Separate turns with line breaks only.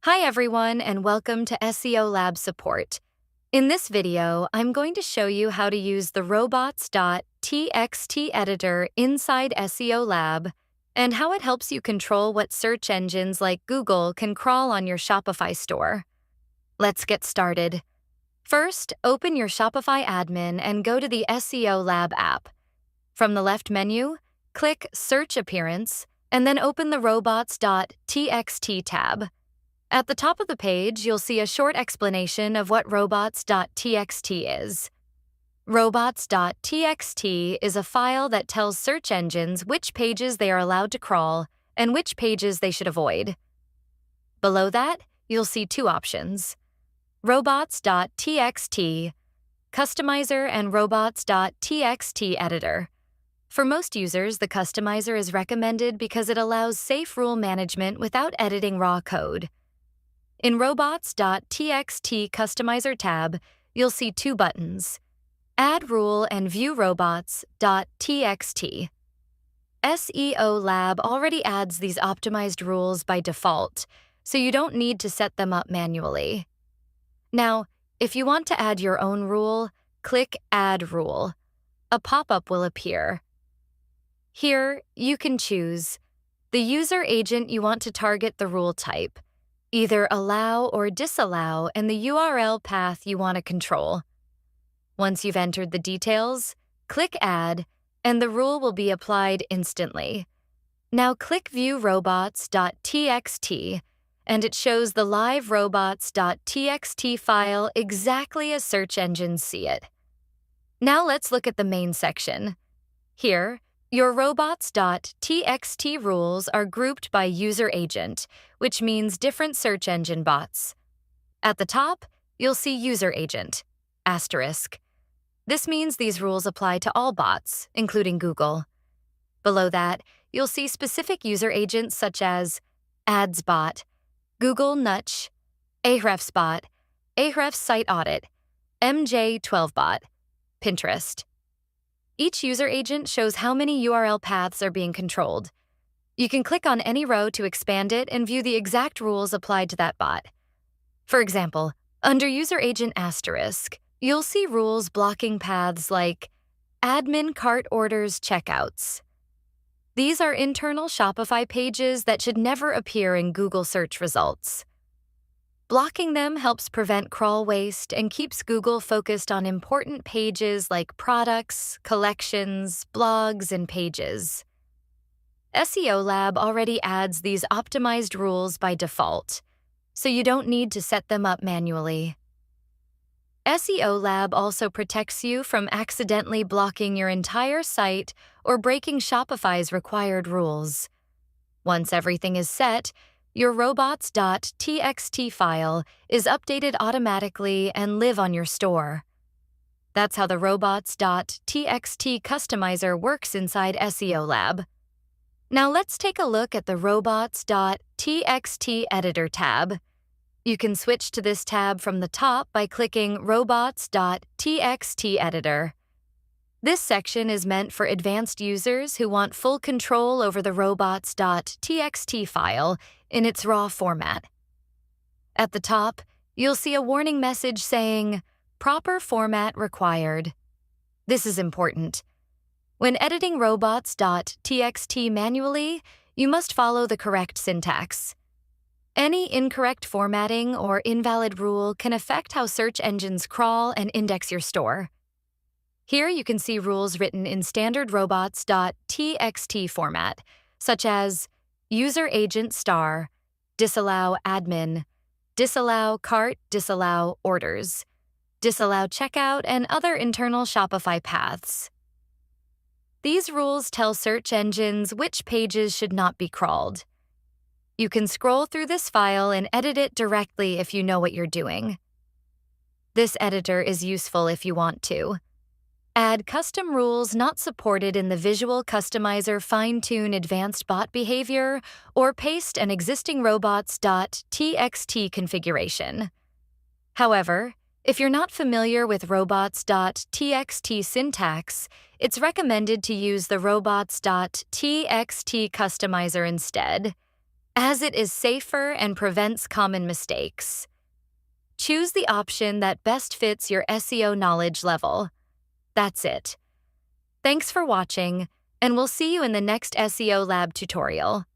Hi everyone and welcome to SEOLab support. In this video, I'm going to show you how to use the Robots.txt Editor inside SEOLab and how it helps you control what search engines like Google can crawl on your Shopify store. Let's get started. First, open your Shopify admin and go to the SEOLab app. From the left menu, click Search Appearance and then open the Robots.txt tab. At the top of the page, you'll see a short explanation of what Robots.txt is. Robots.txt is a file that tells search engines which pages they are allowed to crawl and which pages they should avoid. Below that, you'll see two options: Robots.txt Customizer and Robots.txt Editor. For most users, the customizer is recommended because it allows safe rule management without editing raw code. In Robots.txt Customizer tab, you'll see two buttons: Add Rule and View Robots.txt. SEOLab already adds these optimized rules by default, so you don't need to set them up manually. Now, if you want to add your own rule, click Add Rule. A pop-up will appear. Here, you can choose the user agent you want to target the rule type, either allow or disallow, and the URL path you want to control. Once you've entered the details, click Add, and the rule will be applied instantly. Now click View Robots.txt, and it shows the live Robots.txt file exactly as search engines see it. Now let's look at the main section. Here, your Robots.txt rules are grouped by user agent, which means different search engine bots. At the top, you'll see user agent, asterisk. This means these rules apply to all bots, including Google. Below that, you'll see specific user agents such as AdsBot, Google Nudge, Ahrefsbot, Ahrefs Site Audit, MJ12Bot, Pinterest. Each user agent shows how many URL paths are being controlled. You can click on any row to expand it and view the exact rules applied to that bot. For example, under user agent asterisk, you'll see rules blocking paths like admin cart orders checkouts. These are internal Shopify pages that should never appear in Google search results. Blocking them helps prevent crawl waste and keeps Google focused on important pages like products, collections, blogs, and pages. SEOLab already adds these optimized rules by default, so you don't need to set them up manually. SEOLab also protects you from accidentally blocking your entire site or breaking Shopify's required rules. Once everything is set, your Robots.txt file is updated automatically and live on your store. That's how the Robots.txt customizer works inside SEOLab. Now let's take a look at the Robots.txt Editor tab. You can switch to this tab from the top by clicking Robots.txt Editor. This section is meant for advanced users who want full control over the Robots.txt file in its raw format. At the top, you'll see a warning message saying, "Proper format required." This is important. When editing Robots.txt manually, you must follow the correct syntax. Any incorrect formatting or invalid rule can affect how search engines crawl and index your store. Here you can see rules written in standard Robots.txt format, such as user agent star, disallow admin, disallow cart, disallow orders, disallow checkout, and other internal Shopify paths. These rules tell search engines which pages should not be crawled. You can scroll through this file and edit it directly if you know what you're doing. This editor is useful if you want to. Add custom rules not supported in the Visual Customizer Fine-Tune Advanced Bot Behavior, or paste an existing Robots.txt configuration. However, if you're not familiar with Robots.txt syntax, it's recommended to use the Robots.txt customizer instead. as it is safer and prevents common mistakes. Choose the option that best fits your SEO knowledge level. That's it. Thanks for watching, and we'll see you in the next SEO Lab tutorial.